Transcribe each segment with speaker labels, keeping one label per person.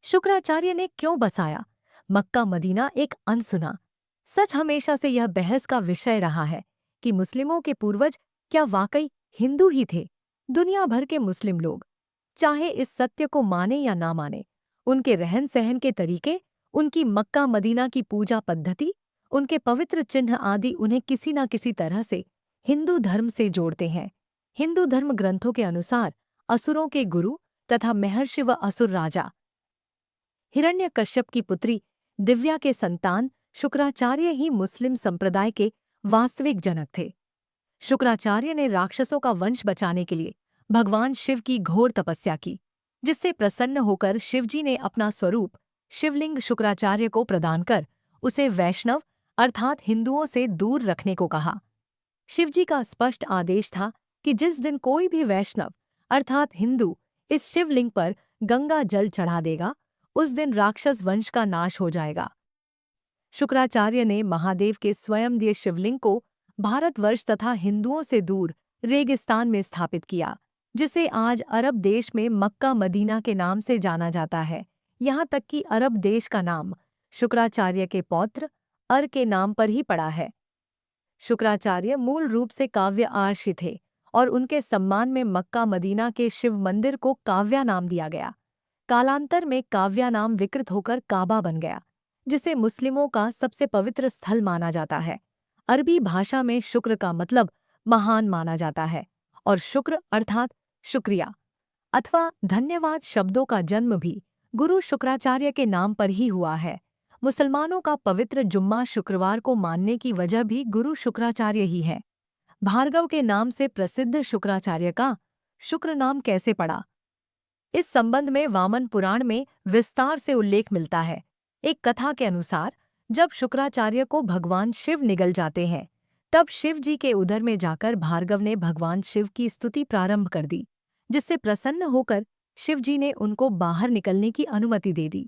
Speaker 1: शुक्राचार्य ने क्यों बसाया मक्का मदीना एक अनसुना सच? हमेशा से यह बहस का विषय रहा है कि मुस्लिमों के पूर्वज क्या वाकई हिंदू ही थे। दुनिया भर के मुस्लिम लोग, चाहे इस सत्य को माने या ना माने, उनके रहन सहन के तरीके, उनकी मक्का मदीना की पूजा पद्धति, उनके पवित्र चिन्ह आदि उन्हें किसी न किसी तरह से हिंदू धर्म से जोड़ते हैं। हिंदू धर्म ग्रंथों के अनुसार असुरों के गुरु तथा महर्षि व असुर राजा हिरण्यकश्यप की पुत्री दिव्या के संतान शुक्राचार्य ही मुस्लिम संप्रदाय के वास्तविक जनक थे। शुक्राचार्य ने राक्षसों का वंश बचाने के लिए भगवान शिव की घोर तपस्या की, जिससे प्रसन्न होकर शिवजी ने अपना स्वरूप शिवलिंग शुक्राचार्य को प्रदान कर उसे वैष्णव अर्थात हिंदुओं से दूर रखने को कहा। शिवजी का स्पष्ट आदेश था कि जिस दिन कोई भी वैष्णव अर्थात हिंदू इस शिवलिंग पर गंगा जल चढ़ा देगा, उस दिन राक्षस वंश का नाश हो जाएगा। शुक्राचार्य ने महादेव के स्वयं दिए शिवलिंग को भारतवर्ष तथा हिंदुओं से दूर रेगिस्तान में स्थापित किया, जिसे आज अरब देश में मक्का मदीना के नाम से जाना जाता है। यहाँ तक कि अरब देश का नाम शुक्राचार्य के पौत्र अर के नाम पर ही पड़ा है। शुक्राचार्य मूल रूप से काव्य आर्षि थे और उनके सम्मान में मक्का मदीना के शिव मंदिर को काव्या नाम दिया गया। कालांतर में काव्या नाम विकृत होकर काबा बन गया, जिसे मुस्लिमों का सबसे पवित्र स्थल माना जाता है। अरबी भाषा में शुक्र का मतलब महान माना जाता है और शुक्र अर्थात शुक्रिया अथवा धन्यवाद शब्दों का जन्म भी गुरु शुक्राचार्य के नाम पर ही हुआ है। मुसलमानों का पवित्र जुम्मा शुक्रवार को मानने की वजह भी गुरु शुक्राचार्य ही है। भार्गव के नाम से प्रसिद्ध शुक्राचार्य का शुक्र नाम कैसे पड़ा, इस संबंध में वामन पुराण में विस्तार से उल्लेख मिलता है। एक कथा के अनुसार जब शुक्राचार्य को भगवान शिव निगल जाते हैं, तब शिव जी के उदर में जाकर भार्गव ने भगवान शिव की स्तुति प्रारंभ कर दी, जिससे प्रसन्न होकर शिव जी ने उनको बाहर निकलने की अनुमति दे दी।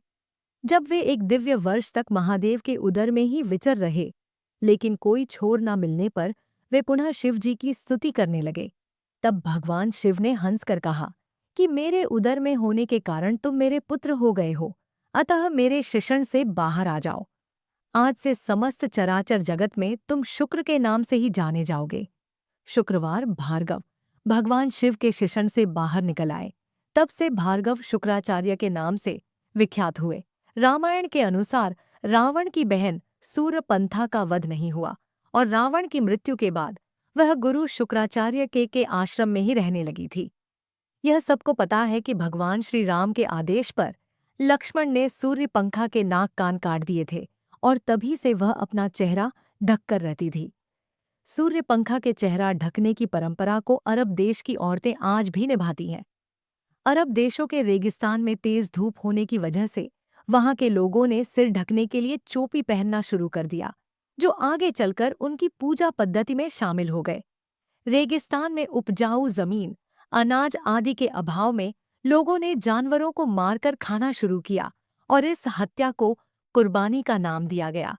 Speaker 1: जब वे एक दिव्य वर्ष तक महादेव के उदर में ही विचर रहे, लेकिन कोई छोर न मिलने पर वे पुनः शिव जी की स्तुति करने लगे। तब भगवान शिव ने हंसकर कहा कि मेरे उदर में होने के कारण तुम मेरे पुत्र हो गए हो, अतः मेरे शिशन से बाहर आ जाओ। आज से समस्त चराचर जगत में तुम शुक्र के नाम से ही जाने जाओगे। शुक्रवार भार्गव भगवान शिव के शिशन से बाहर निकल आए। तब से भार्गव शुक्राचार्य के नाम से विख्यात हुए। रामायण के अनुसार रावण की बहन सूर्यपंथा का वध नहीं हुआ और रावण की मृत्यु के बाद वह गुरु शुक्राचार्य के आश्रम में ही रहने लगी थी। यह सबको पता है कि भगवान श्री राम के आदेश पर लक्ष्मण ने सूर्यपंखा के नाक कान काट दिए थे और तभी से वह अपना चेहरा ढककर रहती थी। सूर्यपंखा के चेहरा ढकने की परंपरा को अरब देश की औरतें आज भी निभाती हैं। अरब देशों के रेगिस्तान में तेज धूप होने की वजह से वहां के लोगों ने सिर ढकने के लिए चोपी पहनना शुरू कर दिया, जो आगे चलकर उनकी पूजा पद्धति में शामिल हो गए। रेगिस्तान में उपजाऊ जमीन, अनाज आदि के अभाव में लोगों ने जानवरों को मारकर खाना शुरू किया और इस हत्या को कुर्बानी का नाम दिया गया।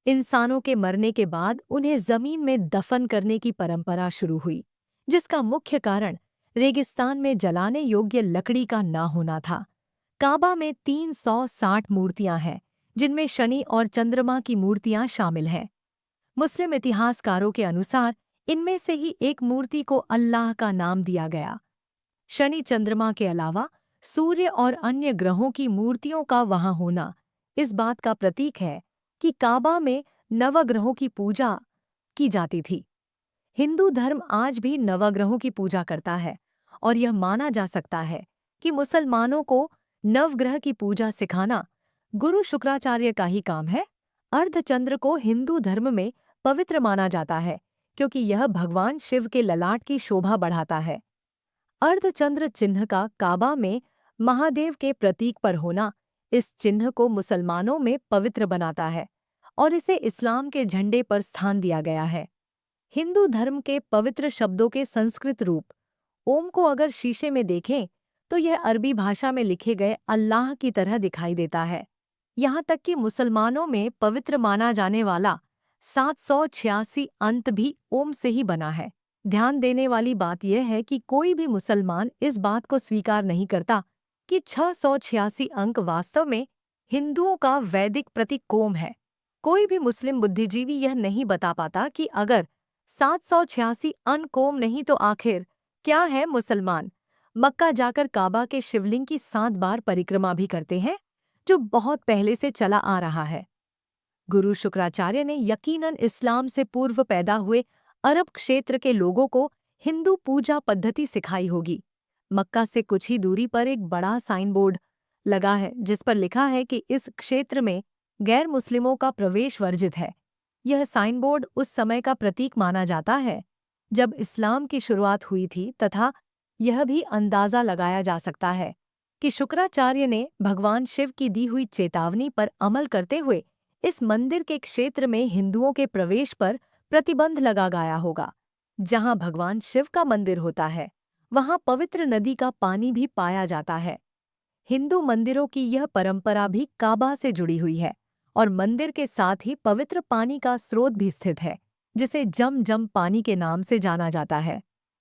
Speaker 1: इंसानों के मरने के बाद उन्हें जमीन में दफन करने की परंपरा शुरू हुई, जिसका मुख्य कारण रेगिस्तान में जलाने योग्य लकड़ी का ना होना था। काबा में 360 मूर्तियां हैं, जिनमें शनि और चंद्रमा की मूर्तियां शामिल हैं। मुस्लिम इतिहासकारों के अनुसार इनमें से ही एक मूर्ति को अल्लाह का नाम दिया गया। शनि चंद्रमा के अलावा सूर्य और अन्य ग्रहों की मूर्तियों का वहां होना इस बात का प्रतीक है कि काबा में नवग्रहों की पूजा की जाती थी। हिंदू धर्म आज भी नवग्रहों की पूजा करता है और यह माना जा सकता है कि मुसलमानों को नवग्रह की पूजा सिखाना गुरु शुक्राचार्य का ही काम है। अर्धचंद्र को हिंदू धर्म में पवित्र माना जाता है, क्योंकि यह भगवान शिव के ललाट की शोभा बढ़ाता है। अर्धचंद्र चिन्ह का काबा में महादेव के प्रतीक पर होना इस चिन्ह को मुसलमानों में पवित्र बनाता है और इसे इस्लाम के झंडे पर स्थान दिया गया है। हिंदू धर्म के पवित्र शब्दों के संस्कृत रूप ओम को अगर शीशे में देखें तो यह अरबी भाषा में लिखे गए अल्लाह की तरह दिखाई देता है। यहाँ तक कि मुसलमानों में पवित्र माना जाने वाला 786 अंत भी ओम से ही बना है। ध्यान देने वाली बात यह है कि कोई भी मुसलमान इस बात को स्वीकार नहीं करता कि 686 अंक वास्तव में हिंदुओं का वैदिक प्रतीकोम है। कोई भी मुस्लिम बुद्धिजीवी यह नहीं बता पाता कि अगर 786 अनकोम नहीं तो आखिर क्या है। मुसलमान मक्का जाकर काबा के शिवलिंग की 7 बार परिक्रमा भी करते हैं, जो बहुत पहले से चला आ रहा है। गुरु शुक्राचार्य ने यकीनन इस्लाम से पूर्व पैदा हुए अरब क्षेत्र के लोगों को हिंदू पूजा पद्धति सिखाई होगी। मक्का से कुछ ही दूरी पर एक बड़ा साइन बोर्ड लगा है जिस पर लिखा है कि इस क्षेत्र में गैर मुस्लिमों का प्रवेश वर्जित है। यह साइन बोर्ड उस समय का प्रतीक माना जाता है जब इस्लाम की शुरुआत हुई थी, तथा यह भी अंदाजा लगाया जा सकता है कि शुक्राचार्य ने भगवान शिव की दी हुई चेतावनी पर अमल करते हुए इस मंदिर के क्षेत्र में हिंदुओं के प्रवेश पर प्रतिबंध लगा गया होगा। जहां भगवान शिव का मंदिर होता है, वहां पवित्र नदी का पानी भी पाया जाता है। हिंदू मंदिरों की यह परंपरा भी काबा से जुड़ी हुई है और मंदिर के साथ ही पवित्र पानी का स्रोत भी स्थित है, जिसे जम जम पानी के नाम से जाना जाता है।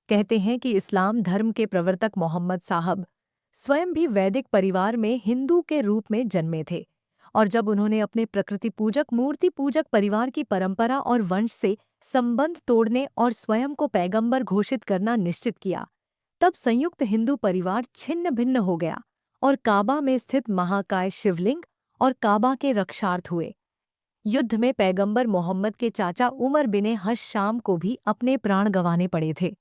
Speaker 1: कहते हैं कि इस्लाम धर्म के प्रवर्तक मोहम्मद साहब स्वयं भी वैदिक परिवार में हिंदू के रूप में जन्मे थे, और जब उन्होंने अपने प्रकृति पूजक मूर्ति पूजक परिवार की परंपरा और वंश से संबंध तोड़ने और स्वयं को पैगंबर घोषित करना निश्चित किया, तब संयुक्त हिंदू परिवार छिन्न भिन्न हो गया और काबा में स्थित महाकाय शिवलिंग और काबा के रक्षार्थ हुए। युद्ध में पैगंबर मोहम्मद के चाचा उमर बिने हश शाम को भी अपने प्राण गंवाने पड़े थे।